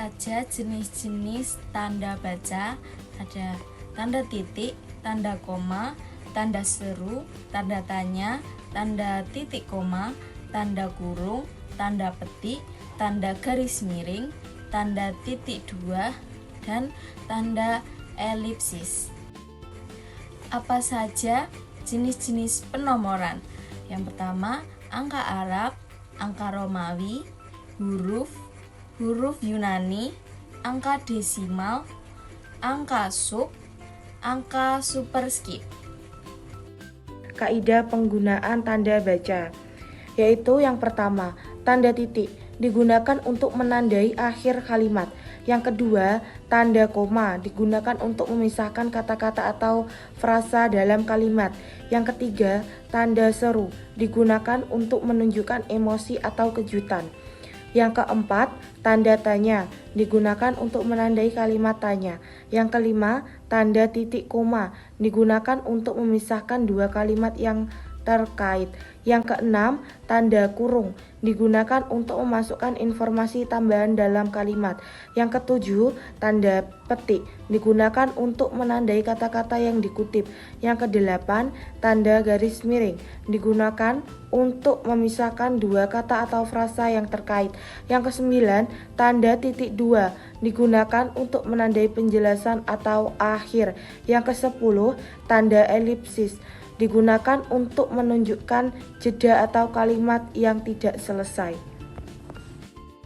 saja jenis-jenis tanda baca? Ada tanda titik, tanda koma, tanda seru, tanda tanya, tanda titik koma, tanda kurung, tanda petik, tanda garis miring, tanda titik dua, dan tanda elipsis. Apa saja jenis-jenis penomoran? Yang pertama, angka Arab, angka Romawi, huruf Yunani, angka desimal, angka sub, angka superskip. Kaidah penggunaan tanda baca, yaitu yang pertama, tanda titik digunakan untuk menandai akhir kalimat. Yang kedua, tanda koma digunakan untuk memisahkan kata-kata atau frasa dalam kalimat. Yang ketiga, tanda seru digunakan untuk menunjukkan emosi atau kejutan. Yang keempat, tanda tanya digunakan untuk menandai kalimat tanya. Yang kelima, tanda titik koma digunakan untuk memisahkan dua kalimat yang terkait. Yang keenam, tanda kurung digunakan untuk memasukkan informasi tambahan dalam kalimat. Yang ketujuh, tanda petik digunakan untuk menandai kata-kata yang dikutip. Yang kedelapan, tanda garis miring digunakan untuk memisahkan dua kata atau frasa yang terkait. Yang kesembilan, tanda titik dua digunakan untuk menandai penjelasan atau akhir. Yang kesepuluh, tanda elipsis digunakan untuk menunjukkan jeda atau kalimat yang tidak selesai.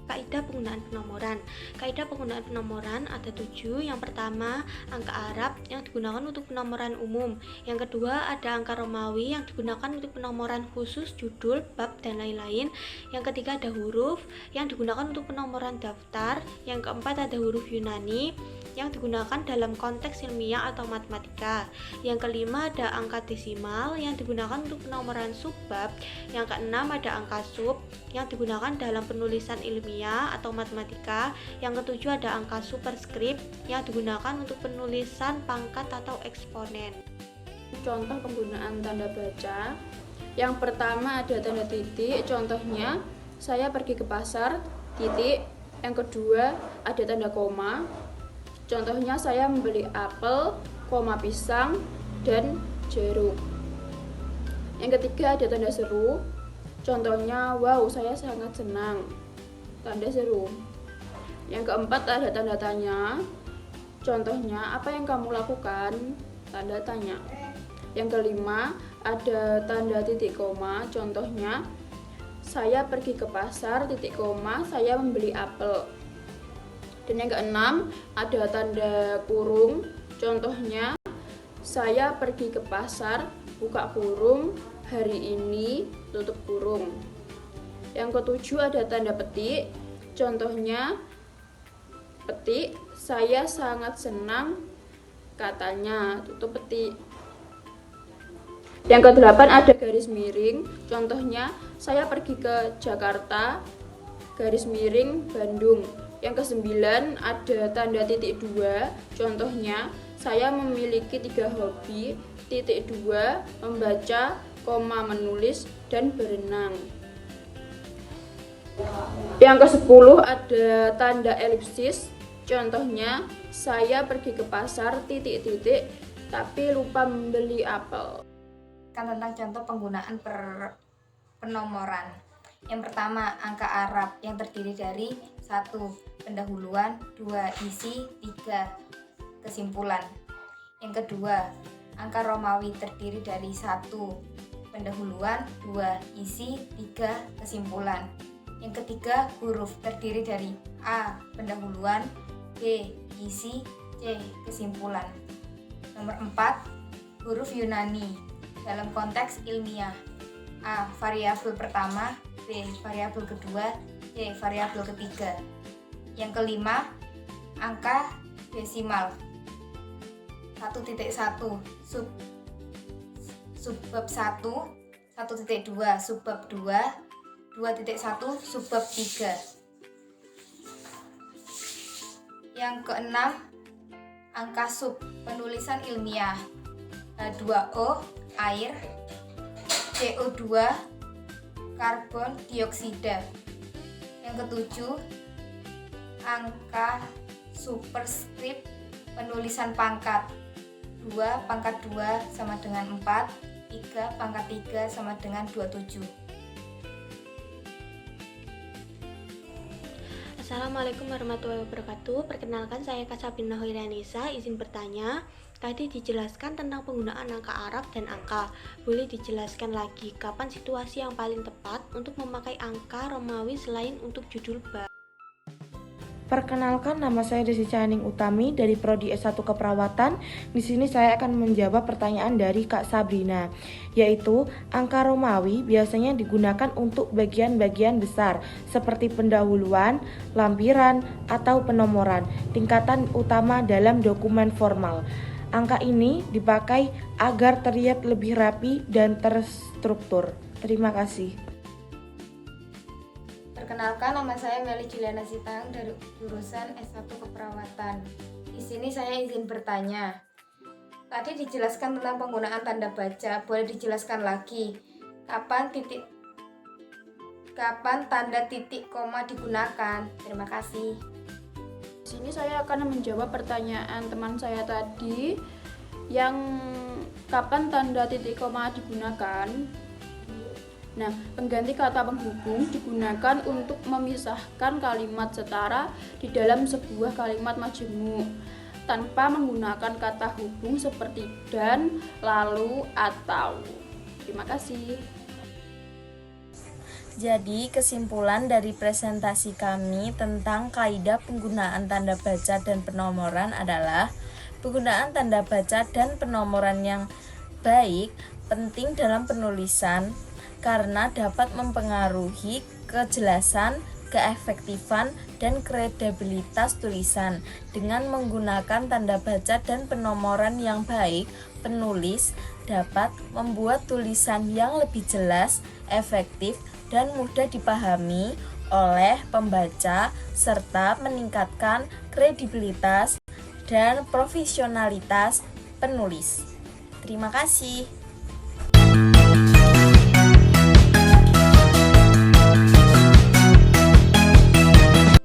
Kaidah penggunaan penomoran. Kaidah penggunaan penomoran ada 7. Yang pertama, angka Arab yang digunakan untuk penomoran umum. Yang kedua, ada angka Romawi yang digunakan untuk penomoran khusus judul, bab, dan lain-lain. Yang ketiga, ada huruf yang digunakan untuk penomoran daftar. Yang keempat, ada huruf Yunani yang digunakan dalam konteks ilmiah atau matematika. Yang kelima, ada angka desimal yang digunakan untuk penomoran subbab. Yang keenam, ada angka sub yang digunakan dalam penulisan ilmiah atau matematika. Yang ketujuh, ada angka superskrip yang digunakan untuk penulisan pangkat atau eksponen. Contoh penggunaan tanda baca. Yang pertama ada tanda titik, contohnya saya pergi ke pasar, titik. Yang kedua ada tanda koma, contohnya saya membeli apel, koma pisang, dan jeruk. Yang ketiga ada tanda seru, contohnya wow saya sangat senang, tanda seru. Yang keempat ada tanda tanya, contohnya apa yang kamu lakukan, tanda tanya. Yang kelima ada tanda titik koma, contohnya saya pergi ke pasar, titik koma, saya membeli apel. Dan yang keenam ada tanda kurung, contohnya saya pergi ke pasar, buka kurung, hari ini, tutup kurung. Yang ketujuh ada tanda petik, contohnya petik, saya sangat senang, katanya, tutup petik. Yang kedelapan ada garis miring, contohnya saya pergi ke Jakarta, garis miring Bandung. Yang kesembilan ada tanda titik dua, contohnya saya memiliki 3 hobi, titik dua, membaca, koma, menulis, dan berenang. Yang ke-10 ada tanda elipsis, contohnya saya pergi ke pasar, titik-titik, tapi lupa membeli apel. Tentang contoh penggunaan penomoran. Yang pertama, angka Arab yang terdiri dari 1. Pendahuluan, 2. Isi, 3. Kesimpulan. Yang kedua, angka Romawi terdiri dari 1. Pendahuluan, 2. Isi, 3. Kesimpulan. Yang ketiga, huruf terdiri dari A. Pendahuluan, B. Isi, C. Kesimpulan. Nomor 4, huruf Yunani dalam konteks ilmiah. A. Variabel pertama, B. Variabel kedua, C. Variabel ketiga. Yang kelima, angka desimal. 1.1 subbab 1, 1.2 subbab 2, 2.1 subbab 3. Yang keenam, angka sub penulisan ilmiah. H2O air, CO2 karbon dioksida. Yang ketujuh, angka superskrip penulisan pangkat. 2 pangkat 2 sama dengan 4, 3 pangkat 3 sama dengan 27. Assalamualaikum warahmatullahi wabarakatuh. Perkenalkan, saya Kak Sabrina Hoiranisa. Izin bertanya, tadi dijelaskan tentang penggunaan angka Arab dan angka. Boleh dijelaskan lagi kapan situasi yang paling tepat untuk memakai angka Romawi selain untuk judul bab? Perkenalkan, nama saya Desi Cahaning Utami dari Prodi S1 Keperawatan. Di sini saya akan menjawab pertanyaan dari Kak Sabrina, yaitu angka Romawi biasanya digunakan untuk bagian-bagian besar seperti pendahuluan, lampiran, atau penomoran tingkatan utama dalam dokumen formal. Angka ini dipakai agar terlihat lebih rapi dan terstruktur. Terima kasih. Perkenalkan, nama saya Meli Juliana Sitang dari jurusan S1 Keperawatan. Di sini saya izin bertanya. Tadi dijelaskan tentang penggunaan tanda baca. Boleh dijelaskan lagi kapan tanda titik koma digunakan? Terima kasih. Di sini saya akan menjawab pertanyaan teman saya tadi yang kapan tanda titik koma digunakan. Nah, pengganti kata penghubung digunakan untuk memisahkan kalimat setara di dalam sebuah kalimat majemuk tanpa menggunakan kata hubung seperti dan, lalu, atau. Terima kasih. Jadi, kesimpulan dari presentasi kami tentang kaidah penggunaan tanda baca dan penomoran adalah penggunaan tanda baca dan penomoran yang baik penting dalam penulisan karena dapat mempengaruhi kejelasan, keefektifan, dan kredibilitas tulisan. Dengan menggunakan tanda baca dan penomoran yang baik, penulis dapat membuat tulisan yang lebih jelas, efektif, dan mudah dipahami oleh pembaca, serta meningkatkan kredibilitas dan profesionalitas penulis. Terima kasih.